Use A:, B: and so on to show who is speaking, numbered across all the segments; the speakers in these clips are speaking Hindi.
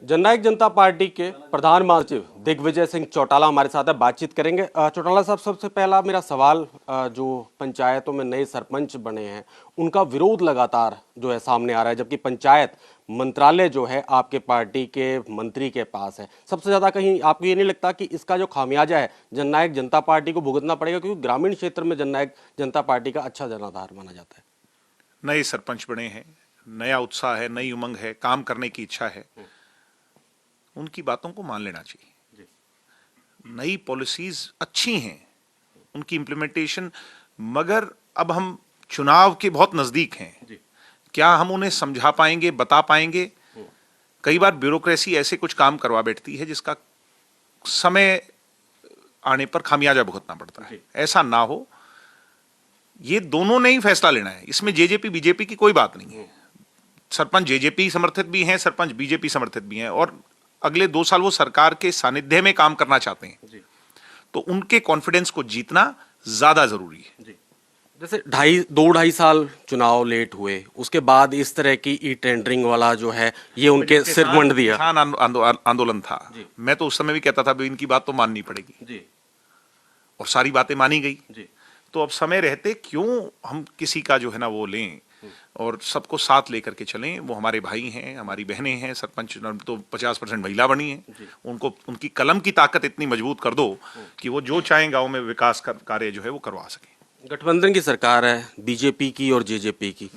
A: जननायक जनता पार्टी के प्रधान महासचिव दिग्विजय सिंह चौटाला हमारे साथ है, बातचीत करेंगे। चौटाला साहब, सबसे पहला मेरा सवाल, जो पंचायतों में नए सरपंच बने हैं उनका विरोध लगातार जो है सामने आ रहा है, जबकि पंचायत मंत्रालय जो है आपके पार्टी के मंत्री के पास है। सबसे ज्यादा कहीं आपको ये नहीं लगता कि इसका जो खामियाजा है जननायक जनता पार्टी को भुगतना पड़ेगा, क्योंकि ग्रामीण क्षेत्र में जननायक जनता पार्टी का अच्छा जनाधार माना जाता है।
B: नए सरपंच बने हैं, नया उत्साह है, नई उमंग है, काम करने की इच्छा है, उनकी बातों को मान लेना चाहिए। नई पॉलिसीज अच्छी हैं, उनकी इम्प्लीमेंटेशन, मगर अब हम चुनाव के बहुत नजदीक हैं। क्या हम उन्हें समझा पाएंगे, बता पाएंगे? कई बार ब्यूरोक्रेसी ऐसे कुछ काम करवा बैठती है जिसका समय आने पर खामियाजा भुगतना पड़ता है। ऐसा ना हो, ये दोनों ने ही फैसला लेना है। इसमें जेजेपी बीजेपी की कोई बात नहीं है। सरपंच जेजेपी समर्थित भी हैं, सरपंच बीजेपी समर्थित भी हैं, और अगले 2 साल वो सरकार के सानिध्य में काम करना चाहते हैं। तो उनके कॉन्फिडेंस को जीतना ज्यादा जरूरी है।
A: जैसे 2.5 साल चुनाव लेट हुए, उसके बाद इस तरह की ई टेंडरिंग वाला जो है ये उनके सिर मंड दिया।
B: किसान आंदोलन था, मैं तो उस समय भी कहता था भी इनकी बात तो माननी पड़ेगी, और सारी बातें मानी गई। तो अब समय रहते क्यों हम किसी का जो है ना वो लें और सबको साथ लेकर के चलें। वो हमारे भाई हैं, हमारी बहनें हैं। सरपंच तो 50% महिला बनी है। उनको उनकी कलम की ताकत इतनी मजबूत कर दो कि वो जो चाहें गांव में विकास कार्य जो है वो करवा सके।
A: गठबंधन की सरकार है, बीजेपी की और जेजेपी की।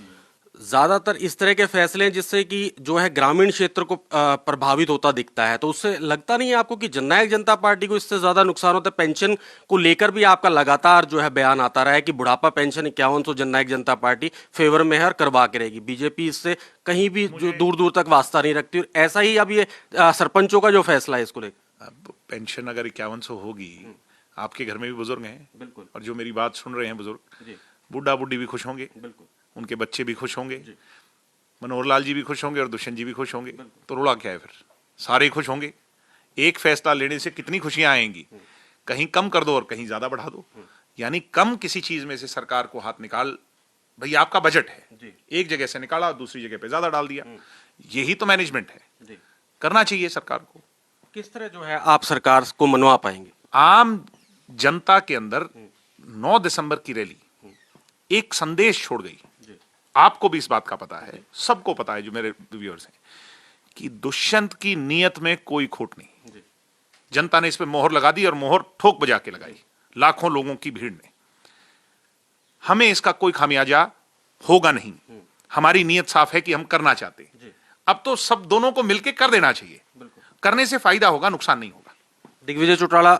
A: ज्यादातर इस तरह के फैसले हैं जिससे कि जो है ग्रामीण क्षेत्र को प्रभावित होता दिखता है। तो उससे लगता नहीं है आपको कि जननायक जनता पार्टी को इससे ज्यादा नुकसान होता है? पेंशन को लेकर भी आपका लगातार जो है बयान आता रहा है कि बुढ़ापा पेंशन 5100 जननायक जनता पार्टी फेवर में है और करवा के रहेगी। बीजेपी इससे कहीं भी जो दूर दूर तक वास्ता नहीं रखती। और ऐसा ही अब ये सरपंचों का जो फैसला है इसको लेकर,
B: अब पेंशन अगर 5100 होगी, आपके घर में भी बुजुर्ग हैं, बिल्कुल, और जो मेरी बात सुन रहे हैं बुजुर्ग, बुढ़ा बुढ़ी भी खुश होंगे, बिल्कुल, उनके बच्चे भी खुश होंगे, मनोहर लाल जी भी खुश होंगे और दुष्यंत जी भी खुश होंगे। तो रोड़ा क्या है फिर? सारे खुश होंगे। एक फैसला लेने से कितनी खुशियां आएंगी। कहीं कम कर दो और कहीं ज्यादा बढ़ा दो, यानी कम किसी चीज में से सरकार को हाथ निकाल, भाई आपका बजट है, एक जगह से निकाला दूसरी जगह पे ज्यादा डाल दिया। यही तो मैनेजमेंट है, करना चाहिए सरकार को।
A: किस तरह जो है आप सरकार को मनवा पाएंगे?
B: आम जनता के अंदर 9 दिसंबर की रैली एक संदेश छोड़ गई। आपको भी इस बात का पता है, सबको पता है जो मेरे व्यूअर्स हैं, कि दुष्यंत की नीयत में कोई खोट नहीं। जनता ने इस पे मोहर लगा दी, और मोहर ठोक बजा के लगाई लाखों लोगों की भीड़ ने। हमें इसका कोई खामियाजा होगा नहीं। हमारी नीयत साफ है कि हम करना चाहते हैं। अब तो सब दोनों को मिलकर कर देना चाहिए। करने से फायदा होगा, नुकसान नहीं होगा।
A: दिग्विजय चौटाला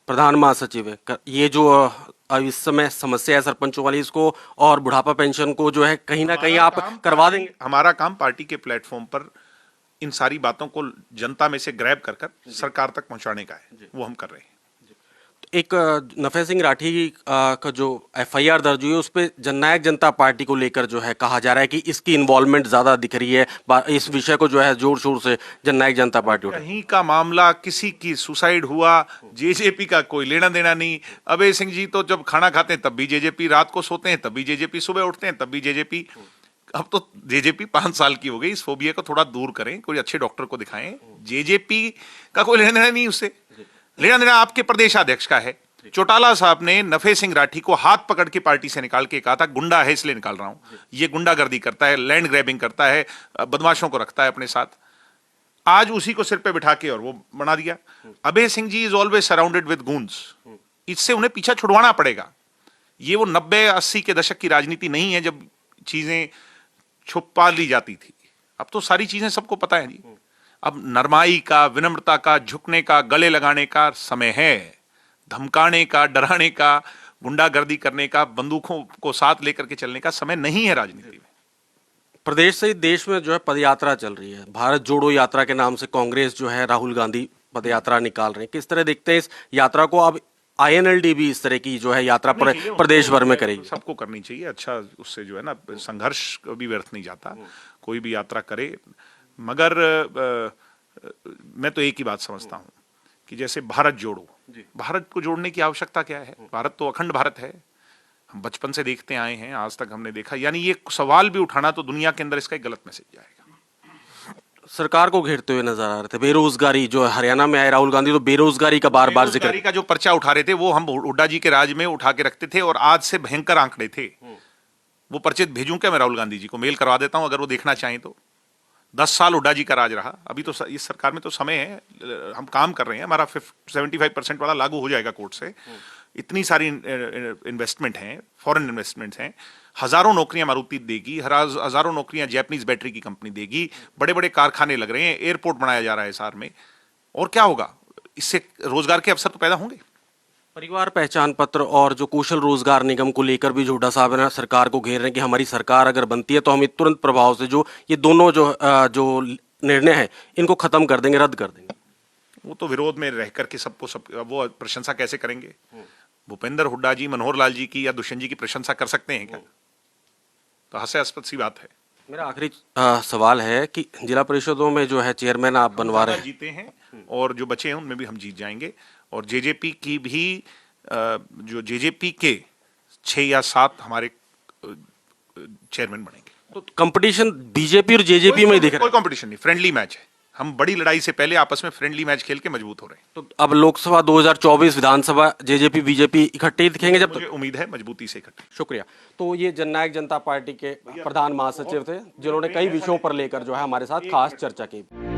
A: प्रधान महासचिव है, ये जो अब इस समय समस्या है सरपंचों वाली, इसको और बुढ़ापा पेंशन को जो है कहीं ना कहीं आप करवा देंगे?
B: हमारा काम पार्टी के प्लेटफॉर्म पर इन सारी बातों को जनता में से ग्रैब कर सरकार तक पहुंचाने का है, वो हम कर रहे हैं।
A: एक नफे सिंह राठी का जो एफआईआर दर्ज हुई है, उस पर जननायक जनता पार्टी को लेकर जो है कहा जा रहा है कि इसकी इन्वॉल्वमेंट ज्यादा दिख रही है। इस विषय को जो है जोर शोर से जननायक जनता पार्टी उठा।
B: कहीं का मामला, किसी की सुसाइड हुआ, जेजेपी का कोई लेना देना नहीं। अभय सिंह जी तो जब खाना खाते हैं तब भी जेजेपी, रात को सोते हैं तब भी जेजेपी, सुबह उठते हैं तब भी जेजेपी। अब तो जेजेपी 5 साल की हो गई। इस फोबिया को थोड़ा दूर करें, कोई अच्छे डॉक्टर को दिखाएं। जेजेपी का कोई लेना देना नहीं, उससे लेना देना आपके प्रदेशाध्यक्ष का है। चौटाला साहब ने नफे सिंह राठी को हाथ पकड़ के पार्टी से निकाल के कहा था, गुंडा है इसलिए निकाल रहा हूं, ये गुंडागर्दी करता है, लैंड ग्रैबिंग करता है, बदमाशों को रखता है अपने साथ। आज उसी को सिर पे बिठा के और वो बना दिया। Abhay Singh ji is always surrounded with goons. इससे उन्हें पीछा छुड़वाना पड़ेगा। ये वो 90-80 के दशक की राजनीति नहीं है जब चीजें छुपा ली जाती थी। अब तो सारी चीजें सबको पता है जी। अब नरमाई का, विनम्रता का, झुकने का, गले लगाने का समय है। धमकाने का, डराने का, गुंडागर्दी करने का, बंदूकों को साथ लेकर के चलने का समय नहीं है राजनीति में।
A: प्रदेश से देश में जो है पदयात्रा चल रही है, भारत जोड़ो यात्रा के नाम से कांग्रेस जो है राहुल गांधी पदयात्रा निकाल रहे हैं। किस तरह देखते हैं इस यात्रा को? अब आईएनएलडी भी इस तरह की जो है यात्रा प्रदेश भर में करेगी।
B: सबको करनी चाहिए। अच्छा, उससे जो है ना संघर्ष भी व्यर्थ नहीं जाता। कोई भी यात्रा करे, मगर मैं तो एक ही बात समझता हूं कि जैसे भारत जोड़ो, भारत को जोड़ने की आवश्यकता क्या है? भारत तो अखंड भारत है। हम बचपन से देखते आए हैं, आज तक हमने देखा। यानी ये सवाल भी उठाना तो दुनिया के अंदर इसका एक गलत मैसेज जाएगा।
A: सरकार को घेरते हुए नजर आ रहे थे। बेरोजगारी जो है, हरियाणा में आए राहुल गांधी तो बेरोजगारी का बार बार जिक्र।
B: बेरोजगारी का जो पर्चा उठा रहे थे वो हम हुड्डा जी के राज में उठा के रखते थे और आज से भयंकर आंकड़े थे। वो पर्चे भेजूं क्या मैं राहुल गांधी जी को, मेल करवा देता हूं अगर वो देखना चाहें तो। 10 साल हुड्डा जी का राज रहा। अभी तो इस सरकार में तो समय है, हम काम कर रहे हैं, हमारा 75% वाला लागू हो जाएगा कोर्ट से। इतनी सारी इन्वेस्टमेंट हैं, फॉरेन इन्वेस्टमेंट्स हैं, हजारों नौकरियां मारुति देगी, हजारों नौकरियां जैपनीज बैटरी की कंपनी देगी, बड़े बड़े कारखाने लग रहे हैं, एयरपोर्ट बनाया जा रहा है हिसार में। और क्या होगा, इससे रोजगार के अवसर तो पैदा होंगे।
A: परिवार पहचान पत्र और जो कौशल रोजगार निगम को लेकर भी हुड्डा साहब ने सरकार को घेर रहे हैं कि हमारी सरकार अगर बनती है तो हम तुरंत प्रभाव से जो ये दोनों जो निर्णय है इनको खत्म कर देंगे, रद्द कर देंगे।
B: वो तो विरोध में रह करके सबको वो प्रशंसा कैसे करेंगे? भूपेंद्र हुड्डा जी मनोहर लाल जी की या दुष्यंत जी की प्रशंसा कर सकते हैं क्या? तो हास्यास्पद सी बात है।
A: मेरा आखिरी सवाल है कि जिला परिषदों में जो है चेयरमैन आप बनवा रहे हैं,
B: जीते हैं और जो बचे हैं उनमें भी हम जीत जाएंगे। और जेजेपी की भी जो जेजेपी के 6 या 7 हमारे चेयरमैन बनेंगे।
A: तो कंपटीशन बीजेपी और जेजेपी में ही दिख रहा
B: कोई
A: है।
B: कंपटीशन नहीं, फ्रेंडली मैच है। हम बड़ी लड़ाई से पहले आपस में फ्रेंडली मैच खेल के मजबूत हो रहे हैं।
A: तो अब लोकसभा 2024 विधानसभा जेजेपी बीजेपी इकट्ठे ही दिखेंगे जब
B: मुझे
A: तक।
B: उम्मीद है मजबूती से इकट्ठे।
A: शुक्रिया। तो ये जननायक जनता पार्टी के प्रधान महासचिव थे जिन्होंने कई विषयों पर लेकर जो है हमारे साथ खास चर्चा की।